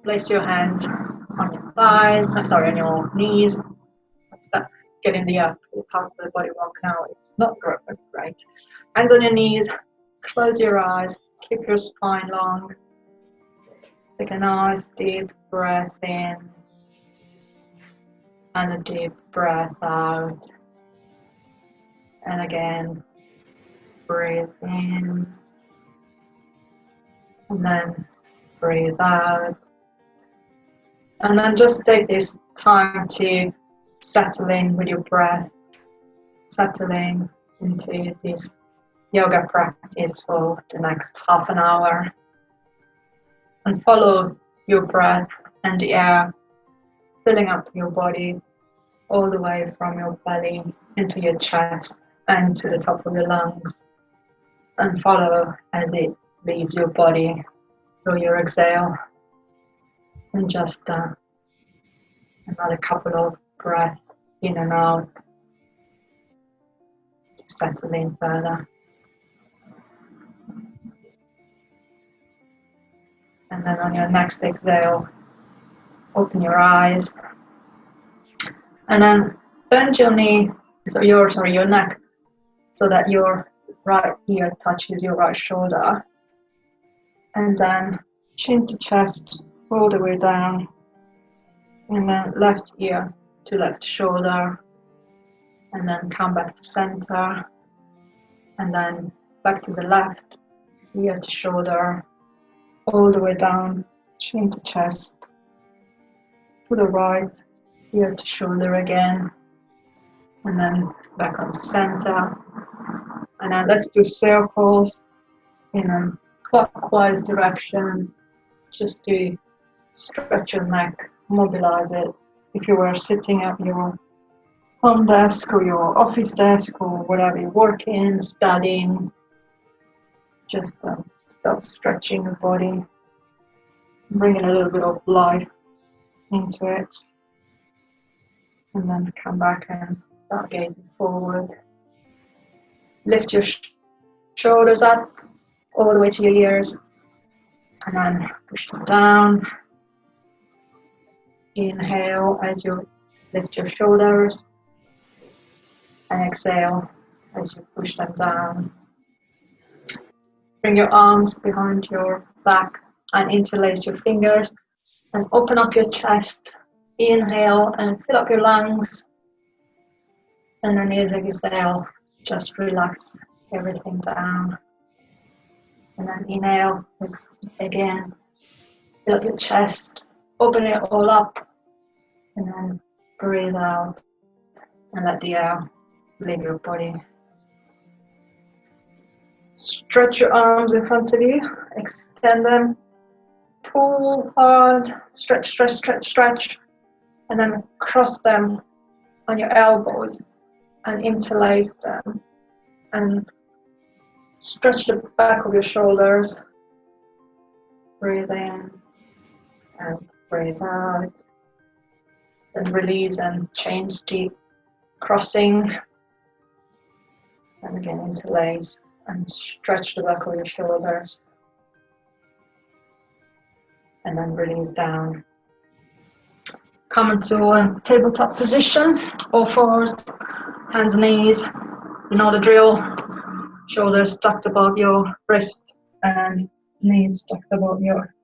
Place your hands on your thighs, sorry, on your knees. Start getting the parts of the body rock now. It's not great. Hands on your knees, close your eyes, keep your spine long. Take a nice deep breath in and a deep breath out. And again, breathe in and then breathe out. And then just take this time to settle in with your breath, settling into this yoga practice for the next half an hour. And follow your breath and the air filling up your body all the way from your belly into your chest and to the top of your lungs. And follow as it leaves your body through your exhale. And just another couple of breaths in and out to settle in further. And then on your next exhale, open your eyes. And then bend your knee, your neck, so that your right ear touches your right shoulder. And then chin to chest, all the way down. And then left ear to left shoulder. And then come back to center. And then back to the left, ear to shoulder, all the way down, chin to chest. To the right, ear to shoulder again. And then back onto center. And then let's do circles in a clockwise direction, just to stretch your neck, mobilize it. If you were sitting at your home desk or your office desk or whatever you're working, studying, just start stretching your body, bringing a little bit of life into it. And then come back and start gazing forward. Lift your shoulders up all the way to your ears. And then push them down. Inhale as you lift your shoulders. And exhale as you push them down. Bring your arms behind your back and interlace your fingers. And open up your chest. Inhale and fill up your lungs. And then as you exhale, just relax everything down. And then inhale again. Fill up your chest. Open it all up. And then breathe out. And let the air leave your body. Stretch your arms in front of you. Extend them. Pull hard. Stretch, stretch, stretch, stretch. And then cross them on your elbows and interlace them. And stretch the back of your shoulders. Breathe in and breathe out. Then release and change the crossing. And again interlace and stretch the back of your shoulders. And then release down. Come into a tabletop position, all fours, hands and knees. You know the drill. Shoulders tucked above your wrists and knees tucked above your,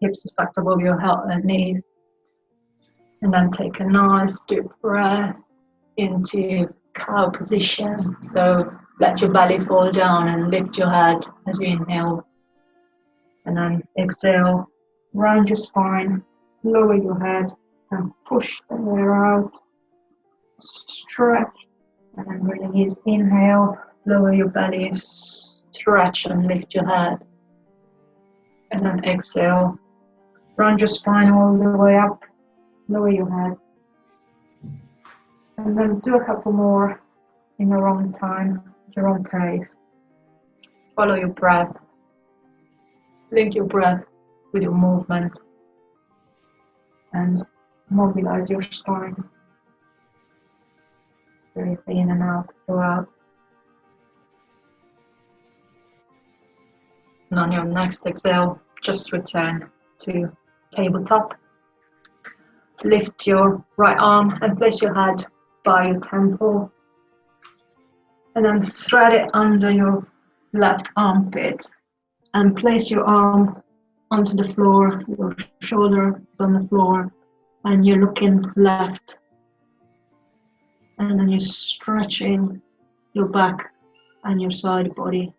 hips tucked above your knees. And then take a nice deep breath into cow position. So let your belly fall down and lift your head as you inhale. And then exhale, round your spine, lower your head and push the air out. Stretch and then release. Inhale, lower your belly, stretch and lift your head. And then exhale, round your spine all the way up, lower your head. And then do a couple more in your own time, your own pace. Follow your breath. Link your breath with your movement. And mobilize your spine. Breathe in and out throughout. And on your next exhale, just return to tabletop. Lift your right arm and place your head by your temple. And then thread it under your left armpit and place your arm onto the floor. Your shoulder is on the floor and you're looking left. And then you're stretching your back and your side body.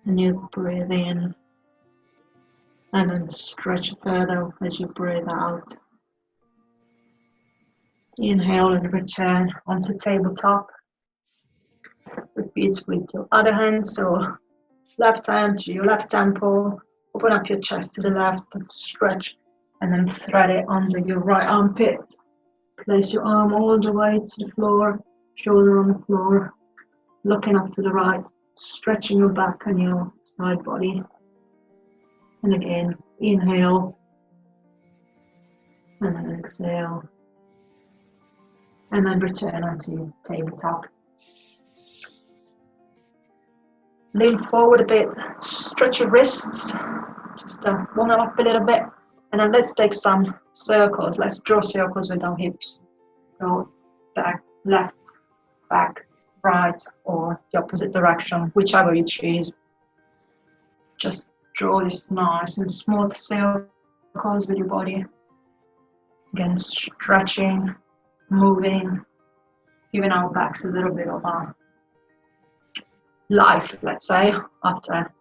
And you breathe in. And then stretch further as you breathe out. Inhale and return onto tabletop. Repeat with your other hand. So left hand to your left temple. Open up your chest to the left and stretch. And then thread it under your right armpit. Place your arm all the way to the floor. Shoulder on the floor. Looking up to the right. Stretching your back and your side body. And again, inhale. And then exhale. And then return onto tabletop. Lean forward a bit, stretch your wrists, just warm them up a little bit. And then let's take some circles. Let's draw circles with our hips. So back, left, back, right, or the opposite direction, whichever you choose. Just draw this nice and smooth circles with your body. Again, stretching, moving, giving our backs a little bit of a life, let's say, after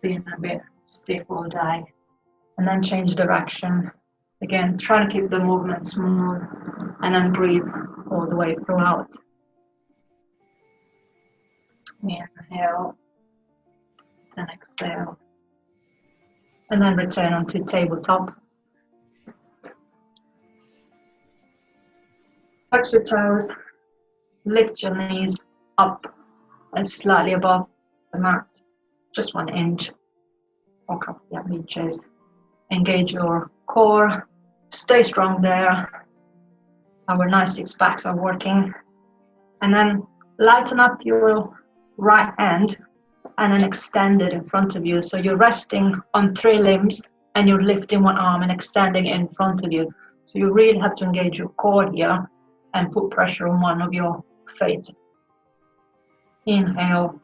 being a bit stiff all day. And then change direction. Again, try to keep the movement smooth and then breathe all the way throughout. Inhale, then exhale. And then return onto tabletop. Touch your toes, lift your knees up and slightly above the mat, just 1 inch, or a couple of inches. Engage your core, stay strong there. Our nice 6 packs are working. And then lighten up your right hand and then extend it in front of you. So you're resting on 3 limbs and you're lifting 1 arm and extending it in front of you. So you really have to engage your core here and put pressure on one of your feet. Inhale,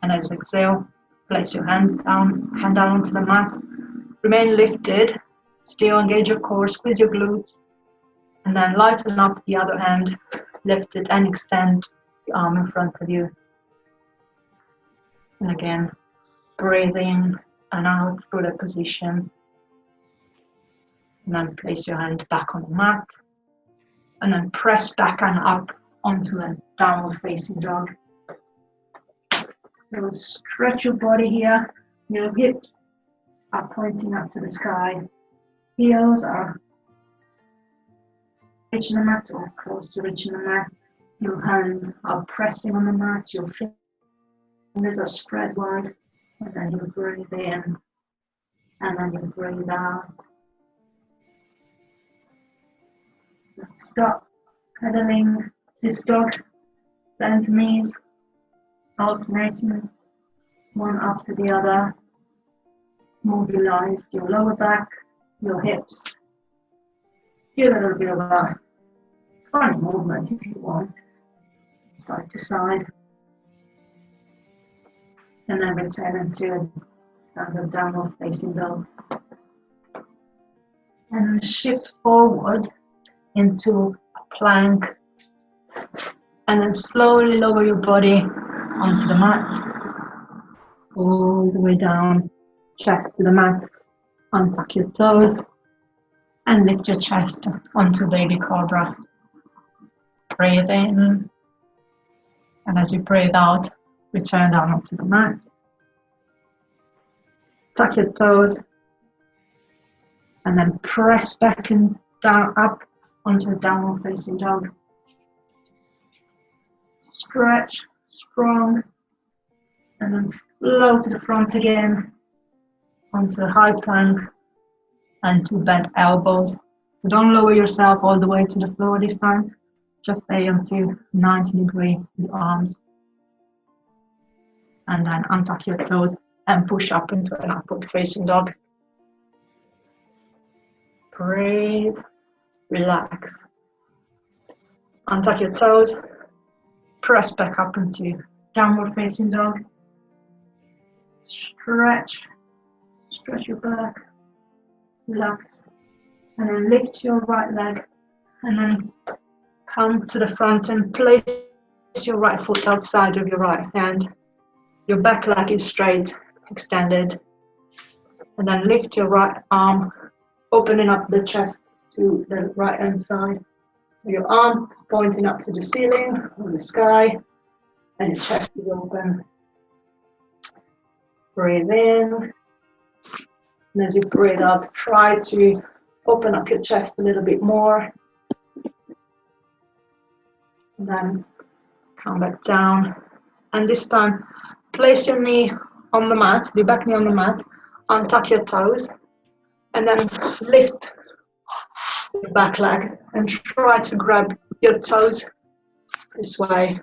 and as you exhale, place your hand down onto the mat. Remain lifted, still engage your core, squeeze your glutes, and then lighten up the other hand, lift it and extend the arm in front of you. And again, breathe in and out through the position. And then place your hand back on the mat. And then press back and up onto a downward facing dog. So stretch your body here. Your hips are pointing up to the sky. Heels are reaching the mat or close to reaching the mat. Your hands are pressing on the mat. Your fingers are spread wide. And then you breathe in. And then you breathe out. Stop pedaling this dog, bend knees, alternating one after the other. Mobilize your lower back, your hips. Do a little bit of a funny movement if you want, side to side. And then return into a standard downward facing dog. And shift forward into a plank, and then slowly lower your body onto the mat, all the way down, chest to the mat. Untuck your toes and lift your chest onto baby cobra. Breathe in, and as you breathe out, return down onto the mat. Tuck your toes and then press back and down up onto a downward facing dog. Stretch, strong, and then flow to the front again, onto a high plank, and to bent elbows. So don't lower yourself all the way to the floor this time, just stay onto 90 degrees with your arms. And then untuck your toes and push up into an upward facing dog. Breathe, relax. Untuck your toes, press back up into downward facing dog. Stretch your back, relax. And then lift your right leg and then come to the front and place your right foot outside of your right hand. Your back leg is straight, extended. And then lift your right arm, opening up the chest to the right hand side. Your arm is pointing up to the ceiling or the sky, and your chest is open. Breathe in. And as you breathe out, try to open up your chest a little bit more. And then come back down. And this time, place your knee on the mat, your back knee on the mat, untuck your toes, and then lift your back leg and try to grab your toes this way.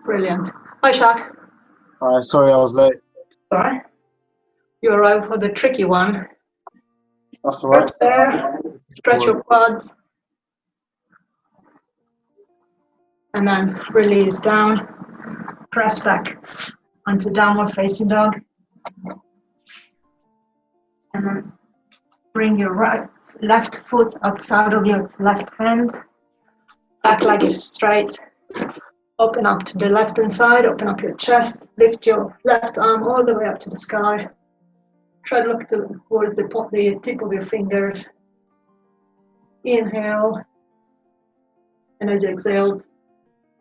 Brilliant. Hi, Shaq. Hi, sorry I was late. All right. You arrived for the tricky one. That's all right. There. Stretch your quads. And then release down. Press back onto downward facing dog. And then bring your left foot outside of your left hand. Back leg is straight. Open up to the left hand side, open up your chest, lift your left arm all the way up to the sky. Try to look towards the tip of your fingers. Inhale. And as you exhale,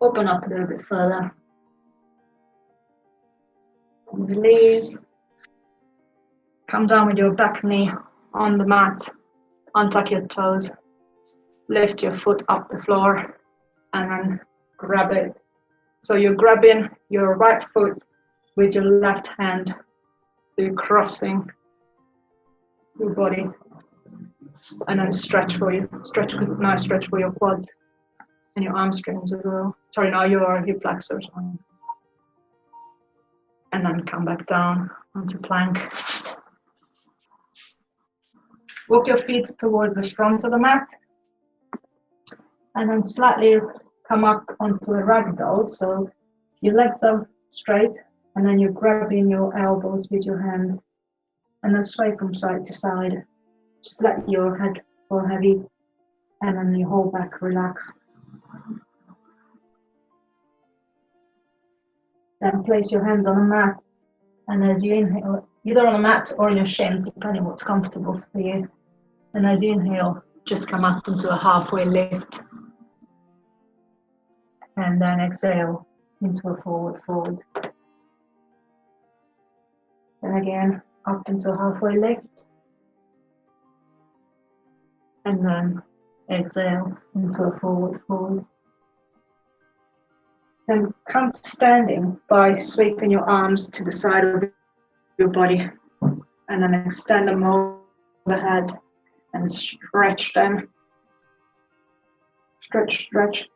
open up a little bit further. And release. Come down with your back knee on the mat. Untuck your toes. Lift your foot up the floor and then grab it. So you're grabbing your right foot with your left hand. So you're crossing your body. And then stretch for you. Nice stretch for your quads and your hamstrings as well. Sorry, now your hip flexors. And then come back down onto plank. Walk your feet towards the front of the mat. And then slightly come up onto a ragdoll. So your legs are straight, and then you're grabbing your elbows with your hands. And then sway from side to side. Just let your head fall heavy, and then your whole back relax. Then place your hands on the mat, and as you inhale, either on the mat or on your shins, depending what's comfortable for you. And as you inhale, just come up into a halfway lift. And then exhale into a forward fold. And again, up into a halfway lift. And then exhale into a forward fold. Then come to standing by sweeping your arms to the side of your body. And then extend them overhead and stretch them. Stretch, stretch.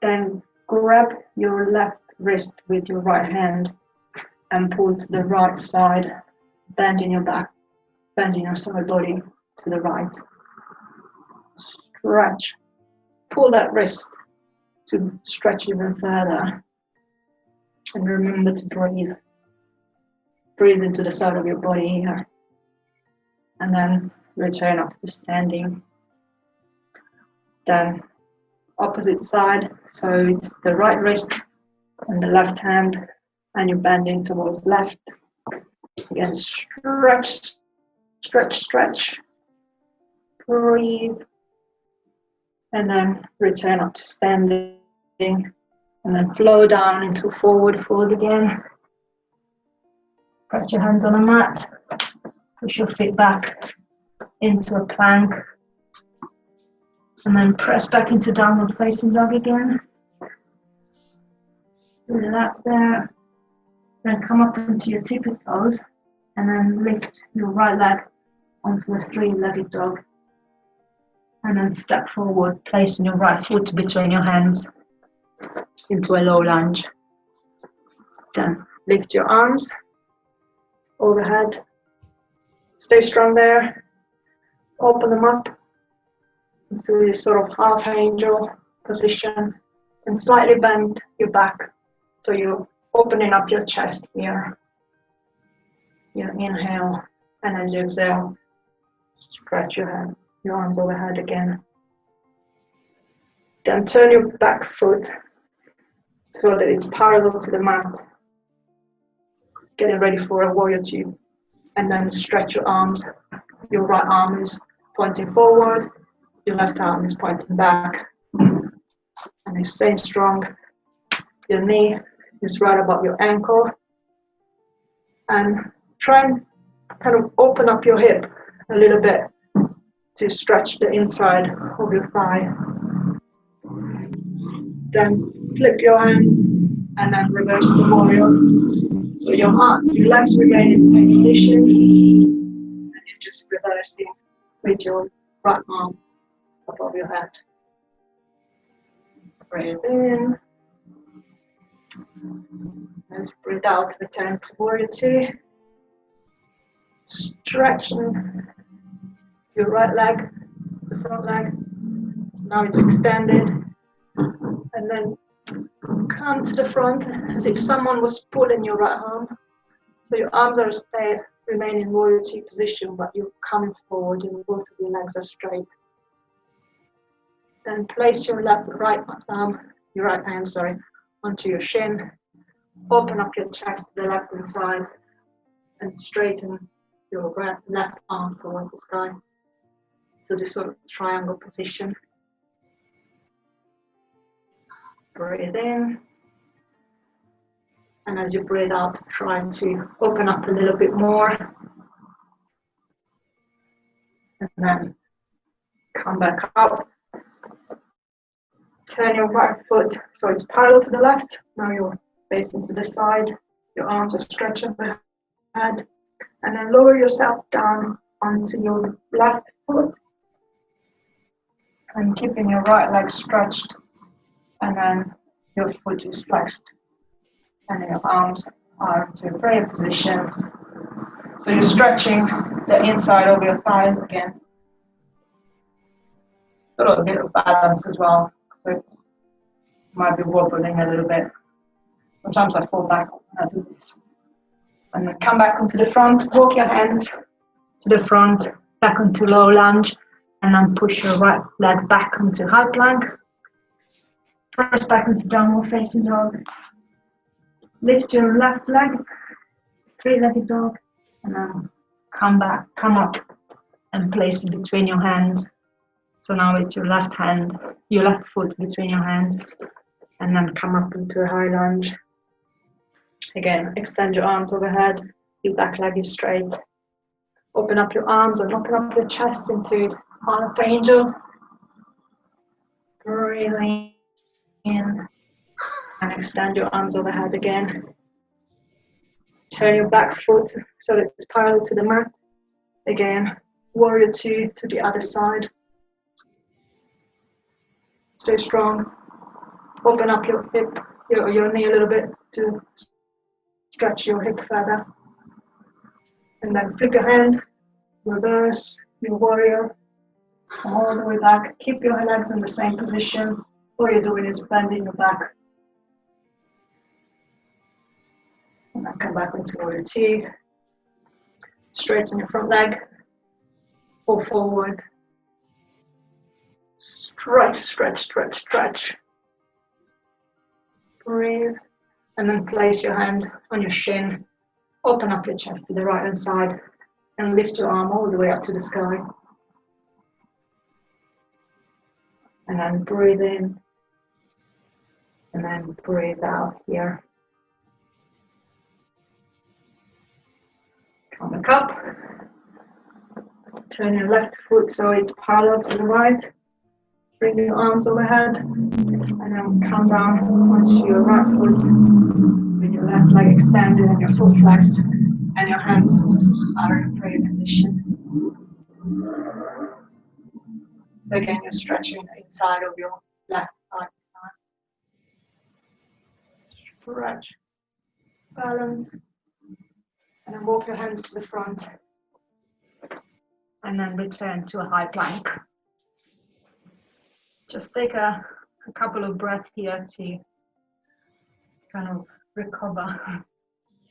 Then grab your left wrist with your right hand and pull to the right side, bending your back, bending your side body to the right. Stretch. Pull that wrist to stretch even further. And remember to breathe. Breathe into the side of your body here. And then return up to standing. Then opposite side, so it's the right wrist and the left hand, and you're bending towards left. Again, stretch, stretch, stretch. Breathe. And then return up to standing. And then flow down into forward fold again. Press your hands on the mat. Push your feet back into a plank. And then press back into downward facing dog again. Relax there. Then come up into your tippy toes. And then lift your right leg onto a three-legged dog. And then step forward, placing your right foot between your hands into a low lunge. Then lift your arms overhead. Stay strong there. open them up into this sort of half angel position and slightly bend your back. So you're opening up your chest here. You inhale, and as you exhale, stretch your arms overhead again. Then turn your back foot so that it's parallel to the mat. Getting ready for a warrior two. And then stretch your arms. Your right arm is pointing forward, your left arm is pointing back. And you're staying strong. Your knee is right above your ankle. And try and kind of open up your hip a little bit to stretch the inside of your thigh. Then flip your hands and then reverse the warrior. So your legs remain in the same position, and you're just reversing with your right arm above your head. Breathe in. Let's breathe out, return to warrior two. Stretching your right leg, the front leg. So now it's extended. And then come to the front as if someone was pulling your right arm. So your arms are remain in warrior two position, but you're coming forward and both of your legs are straight. Then place your right hand, onto your shin. Open up your chest to the left hand side and straighten your left arm towards the sky. So this sort of triangle position. Breathe in. And as you breathe out, try to open up a little bit more. And then come back up. Turn your right foot so it's parallel to the left. Now you're facing to the side. Your arms are stretched overhead. And then lower yourself down onto your left foot. And keeping your right leg stretched. And then your foot is flexed. And your arms are to a prayer position. So you're stretching the inside of your thighs again. Got a little bit of balance as well. So it might be wobbling a little bit. Sometimes I fall back when I do this. And then come back onto the front, walk your hands to the front, back onto low lunge, and then push your right leg back onto high plank. First back into downward facing dog. Lift your left leg, three-legged dog, and then come up and place it between your hands. So now it's your left foot between your hands, and then come up into a high lunge. Again, extend your arms overhead, your back leg is straight. Open up your arms and open up your chest into half angel. Breathing in. And extend your arms overhead again. Turn your back foot so that it's parallel to the mat. Again, warrior two to the other side. Stay strong. Open up your hip, your knee a little bit to stretch your hip further. And then flip your hand, reverse your warrior, all the way back. Keep your legs in the same position. All you're doing is bending your back. And then come back into warrior two. Straighten your front leg. Pull forward. Stretch, stretch, stretch, stretch. Breathe. And then place your hand on your shin. Open up your chest to the right hand side. And lift your arm all the way up to the sky. And then breathe in. And then breathe out here. Come back up. Turn your left foot so it's parallel to the right. Bring your arms overhead. And then come down onto your right foot with your left leg extended and your foot flexed. And your hands are in prayer position. So again, you're stretching the inside of your left thigh. Stretch, balance, and then walk your hands to the front. and then return to a high plank. Just take a couple of breaths here to kind of recover.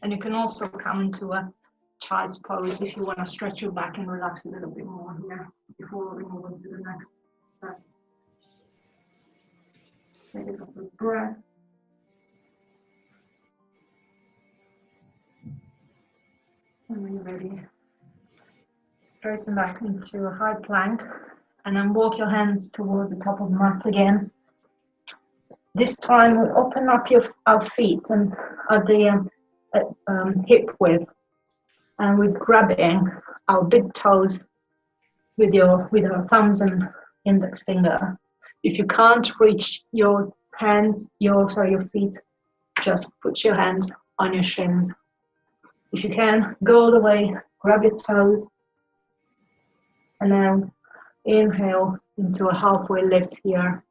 And you can also come into a child's pose if you want to stretch your back and relax a little bit more here before we move on to the next step. Take a couple of breaths. And when you're ready, straighten back into a high plank and then walk your hands towards the top of the mat again. This time we'll open up our feet and at the hip width, and we're grabbing our big toes with our thumbs and index finger. If you can't reach your hands, your feet, just put your hands on your shins. If you can, go all the way, grab your toes, and then inhale into a halfway lift here.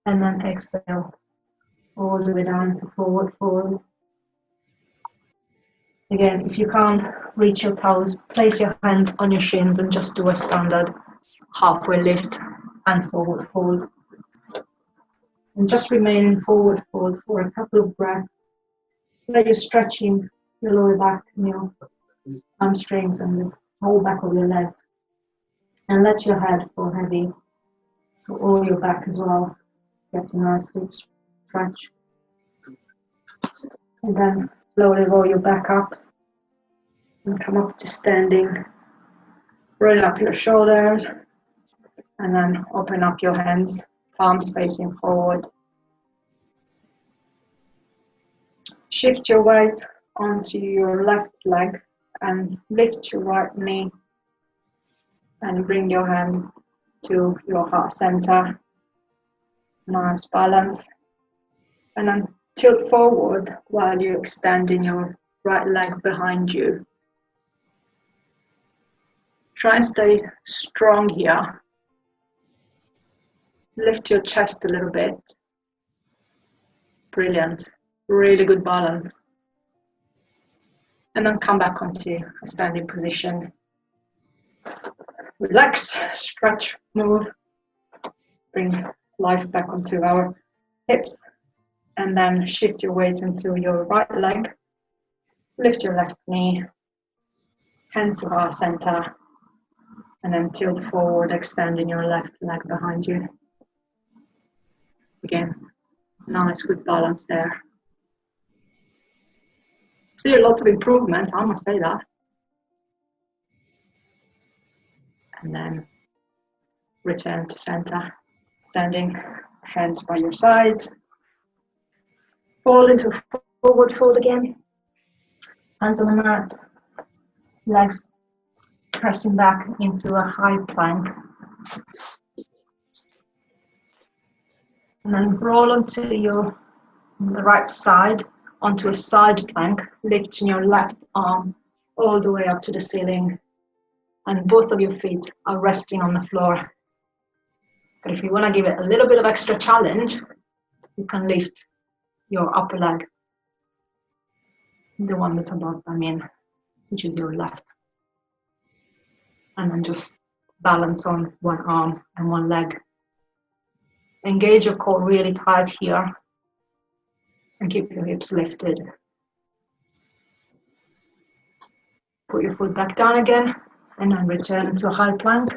And then exhale all the way down to forward fold. Again, if you can't reach your toes, place your hands on your shins and just do a standard halfway lift and forward fold. And just remain in forward fold for a couple of breaths. Where you're stretching your lower back and your hamstrings and the whole back of your legs. And let your head fall heavy, so all your back as well gets a nice good stretch. And then slowly roll your back up and come up to standing. Roll up your shoulders and then open up your hands, palms facing forward. Shift your weight onto your left leg and lift your right knee and bring your hand to your heart center. Nice balance. And then tilt forward while you're extending your right leg behind you. Try and stay strong here. Lift your chest a little bit. Brilliant. Really good balance. And then come back onto a standing position. Relax, stretch, move. Bring life back onto our hips. And then shift your weight into your right leg. Lift your left knee. Hands to heart center. And then tilt forward, extending your left leg behind you. Again, nice, good balance there. See a lot of improvement, I must say that. And then return to center, standing, hands by your sides. Fall into forward fold again. Hands on the mat, legs pressing back into a high plank. And then roll onto the right side, onto a side plank, lifting your left arm all the way up to the ceiling. And both of your feet are resting on the floor. But if you want to give it a little bit of extra challenge, you can lift your upper leg, the one that's above, which is your left. And then just balance on one arm and one leg. Engage your core really tight here and keep your hips lifted. Put your foot back down again and then return to a high plank.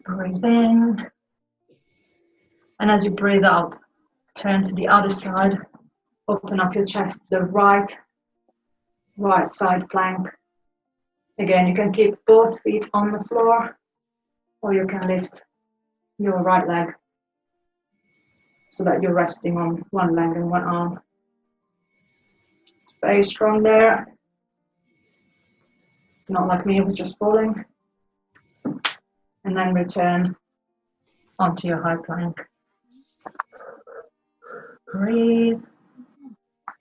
Breathe in. And as you breathe out, turn to the other side. Open up your chest to the right side plank. Again, you can keep both feet on the floor or you can lift your right leg so that you're resting on one leg and one arm. Stay strong there. Not like me, it was just falling. And then return onto your high plank. Breathe.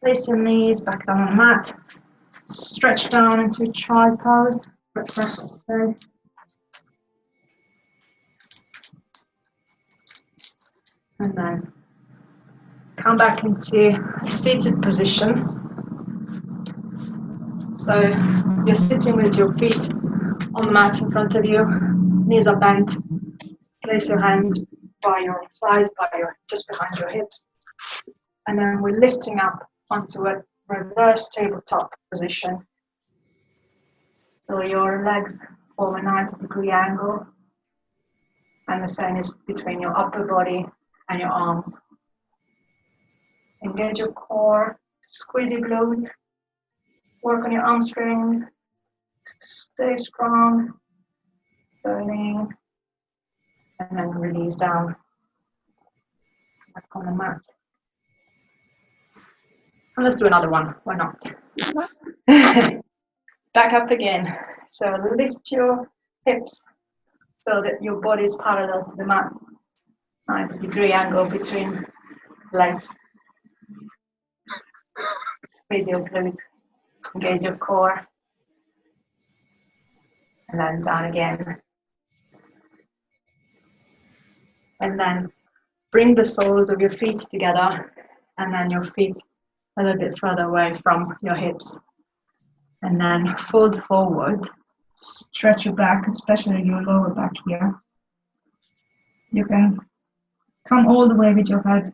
Place your knees back down on the mat. Stretch down into your child pose. And then come back into a seated position. So So you're sitting with your feet on the mat in front of you, knees are bent. Place your hands by your sides, just behind your hips. And then we're lifting up onto a reverse tabletop position. So your legs form a 90-degree angle. And the same is between your upper body and your arms. Engage your core, squeeze your glutes, work on your hamstrings, stay strong, turning, and then release down back on the mat. And let's do another one, why not? Back up again. So lift your hips so that your body is parallel to the mat. 90-degree angle between legs. Squeeze your glutes, engage your core, and then down again. And then bring the soles of your feet together, and then your feet a little bit further away from your hips. And then fold forward, stretch your back, especially your lower back here. You can come all the way with your head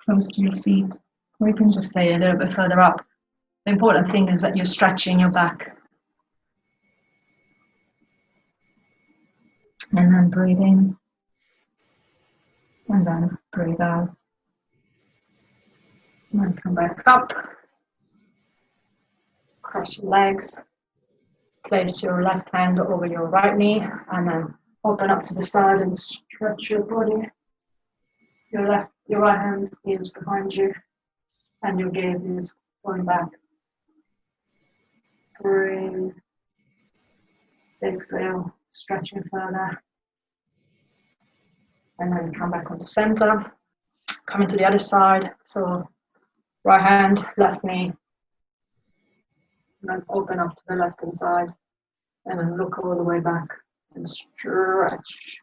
close to your feet, or you can just stay a little bit further up. The important thing is that you're stretching your back. And then breathe in, and then breathe out. And then come back up. Cross your legs. Place your left hand over your right knee, and then open up to the side and stretch your body. Your right hand is behind you, and your gaze is going back. Breathe. Exhale, stretching further. And then come back onto center. Coming to the other side. So right hand, left knee. And then open up to the left hand side. And then look all the way back and stretch.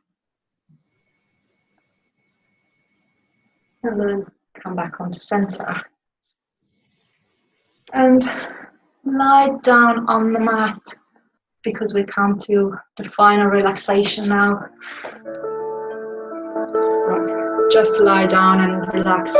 And then come back onto center. And lie down on the mat, because we come to the final relaxation now. Right. Just lie down and relax.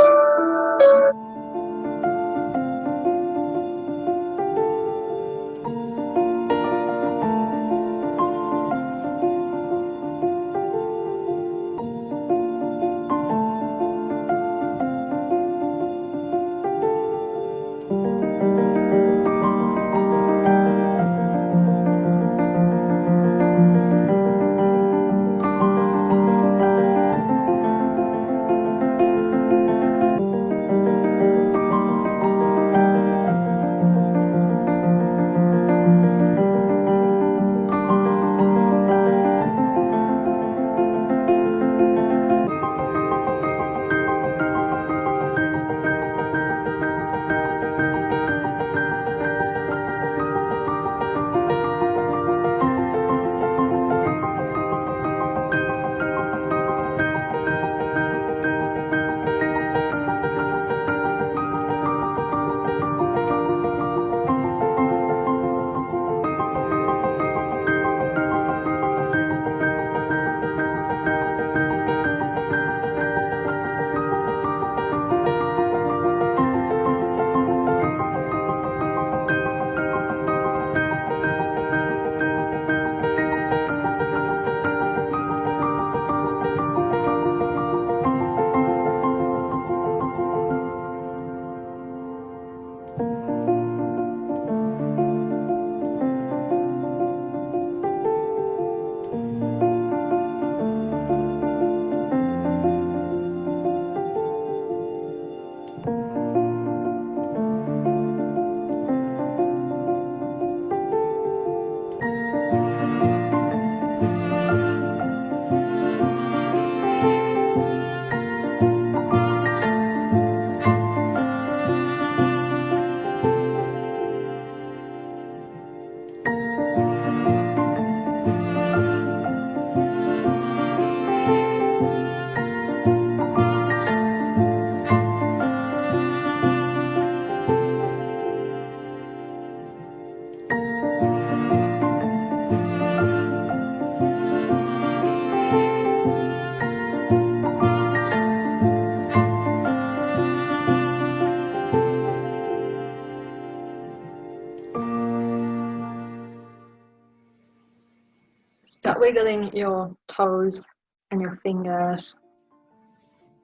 wiggling your toes and your fingers,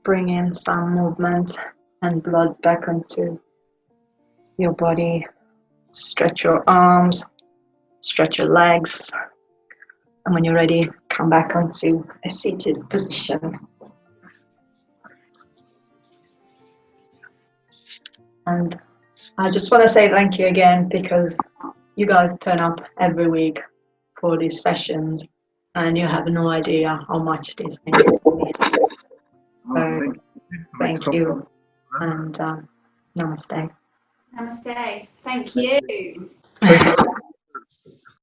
bring in some movement and blood back onto your body. Stretch your arms, stretch your legs, and when you're ready, come back onto a seated position. And I just want to say thank you again, because you guys turn up every week for these sessions and you have no idea how much this means to me. So thank you, and namaste. Namaste. Thank you.